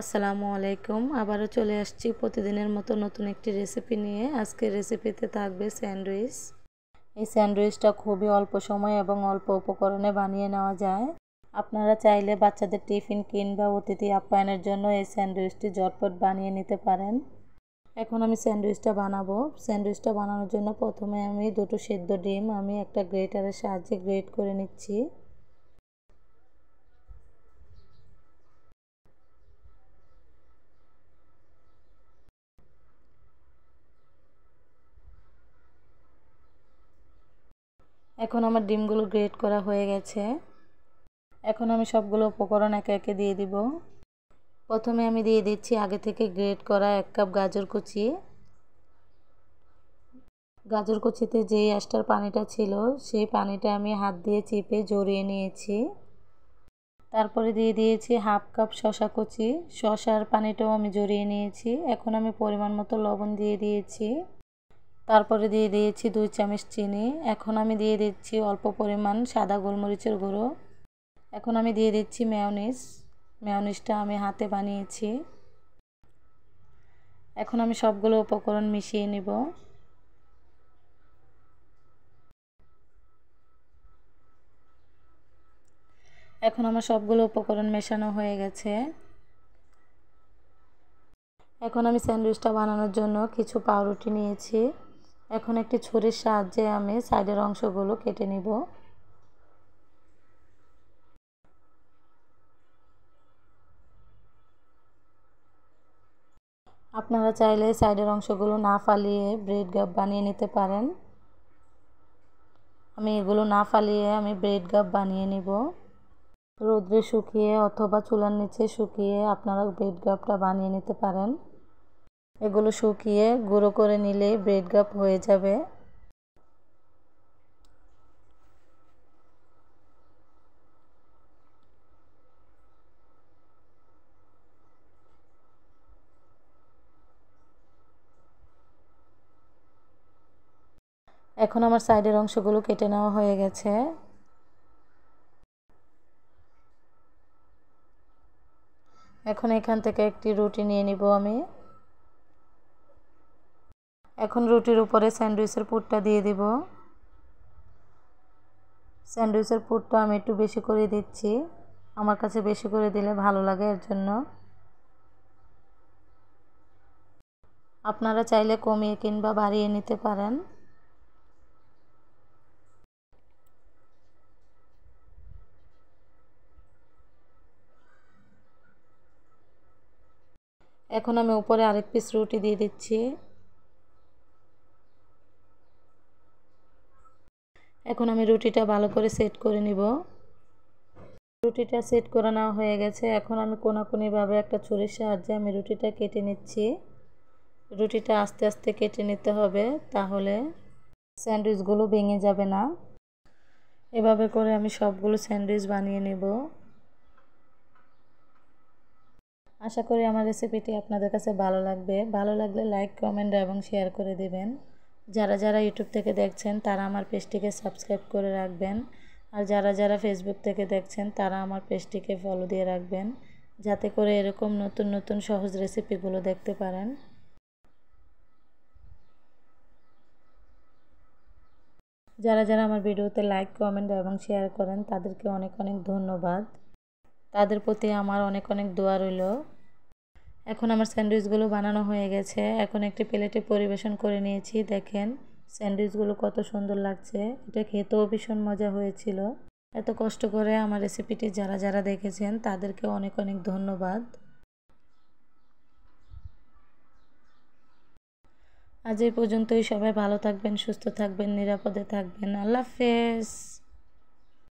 আসসালামু আলাইকুম। আবারও চলে আসছি প্রতিদিনের মতো নতুন একটি রেসিপি নিয়ে। আজকের রেসিপিতে থাকবে স্যান্ডউইচ। এই স্যান্ডউইচটা খুবই অল্প সময় এবং অল্প উপকরণে বানিয়ে নেওয়া যায়। আপনারা চাইলে বাচ্চাদের টিফিন কিংবা অতিথি আপ্যায়নের জন্য এই স্যান্ডউইচটি ঝটপট বানিয়ে নিতে পারেন। এখন আমি স্যান্ডউইচটা বানাবো। স্যান্ডউইচটা বানানোর জন্য প্রথমে আমি দুটো সেদ্ধ ডিম আমি একটা গ্রেটারের সাহায্যে গ্রেট করে নিচ্ছি। এখন আমার ডিমগুলো গ্রেট করা হয়ে গেছে। এখন আমি সবগুলো উপকরণ একে একে দিয়ে দিব। প্রথমে আমি দিয়ে দিচ্ছি আগে থেকে গ্রেট করা 1 কাপ গাজর কুচি। গাজর কুচিতে যেই আঁশটার পানিটা ছিল সেই পানিটা আমি হাত দিয়ে চিপে ঝরিয়ে নিয়েছি। তারপরে দিয়ে দিয়েছি 1/2 কাপ শসা কুচি। শসার পানিটাও আমি ঝরিয়ে নিয়েছি। এখন আমি পরিমাণ মতো লবণ দিয়ে দিয়েছি। তারপরে দিয়ে দিয়েছি 2 চামচ চিনি। এখন আমি দিয়ে দিচ্ছি অল্প পরিমাণ সাদা গোলমরিচের গুঁড়ো। এখন আমি দিয়ে দিচ্ছি মেয়োনিজ। মেয়োনিজটা আমি হাতে বানিয়েছি। এখন আমি সবগুলো উপকরণ মিশিয়ে নিব। এখন আমার সবগুলো উপকরণ মেশানো হয়ে গেছে। এখন আমি স্যান্ডউইচটা বানানোর জন্য কিছু পাউরুটি নিয়েছি। এখন একটি ছুরির সাহায্যে আমি সাইডের অংশগুলো কেটে নিব। আপনারা চাইলে সাইডের অংশগুলো না ফালিয়ে ব্রেড গাপ বানিয়ে নিতে পারেন। আমি এগুলো না ফালিয়ে আমি ব্রেড গাপ বানিয়ে নিব। রোদ্রে শুকিয়ে অথবা চুলার নিচে শুকিয়ে আপনারা ব্রেড গাপটা বানিয়ে নিতে পারেন। এগুলো শুকিয়ে গুঁড়ো করে নিলেই ব্রেড গাপ হয়ে যাবে। এখন আমার সাইডের অংশগুলো কেটে নেওয়া হয়ে গেছে। এখন এখান থেকে একটি রুটি নিয়ে নিব আমি। এখন রুটির উপরে স্যান্ডউইচের পুরটা দিয়ে দিব। স্যান্ডউইচের পুরটা আমি একটু বেশি করে দিচ্ছি। আমার কাছে বেশি করে দিলে ভালো লাগে, এর জন্য। আপনারা চাইলে কমিয়ে কিংবা বাড়িয়ে নিতে পারেন। এখন আমি উপরে আরেক পিস রুটি দিয়ে দিচ্ছি। এখন আমি রুটিটা ভালো করে সেট করে নিব। রুটিটা সেট করে নেওয়া হয়ে গেছে। এখন আমি কোনাকুনিভাবে একটা ছুরির সাহায্যে আমি রুটিটা কেটে নিচ্ছি। রুটিটা আস্তে আস্তে কেটে নিতে হবে, তাহলে স্যান্ডউইচগুলো ভেঙে যাবে না। এভাবে করে আমি সবগুলো স্যান্ডউইচ বানিয়ে নেব। আশা করি আমার রেসিপিটি আপনাদের কাছে ভালো লাগবে। ভালো লাগলে লাইক, কমেন্ট এবং শেয়ার করে দেবেন। যারা যারা ইউটিউব থেকে দেখছেন তারা আমার পেজটিকে সাবস্ক্রাইব করে রাখবেন। আর যারা যারা ফেসবুক থেকে দেখছেন তারা আমার পেজটিকে ফলো দিয়ে রাখবেন, যাতে করে এরকম নতুন নতুন সহজ রেসিপিগুলো দেখতে পারেন। যারা যারা আমার ভিডিওতে লাইক, কমেন্ট এবং শেয়ার করেন তাদেরকে অনেক অনেক ধন্যবাদ। তাদের প্রতি আমার অনেক অনেক দোয়া রইল। এখন আমার স্যান্ডউইচগুলো বানানো হয়ে গেছে। এখন একটি প্লেটে পরিবেশন করে নিয়েছি। দেখেন স্যান্ডউইচগুলো কত সুন্দর লাগছে। এটা খেতেও ভীষণ মজা হয়েছিল। এত কষ্ট করে আমার রেসিপিটি যারা যারা দেখেছেন তাদেরকে অনেক অনেক ধন্যবাদ। আজ এই পর্যন্তই। সবাই ভালো থাকবেন, সুস্থ থাকবেন, নিরাপদে থাকবেন। আল্লাহ হাফেজ।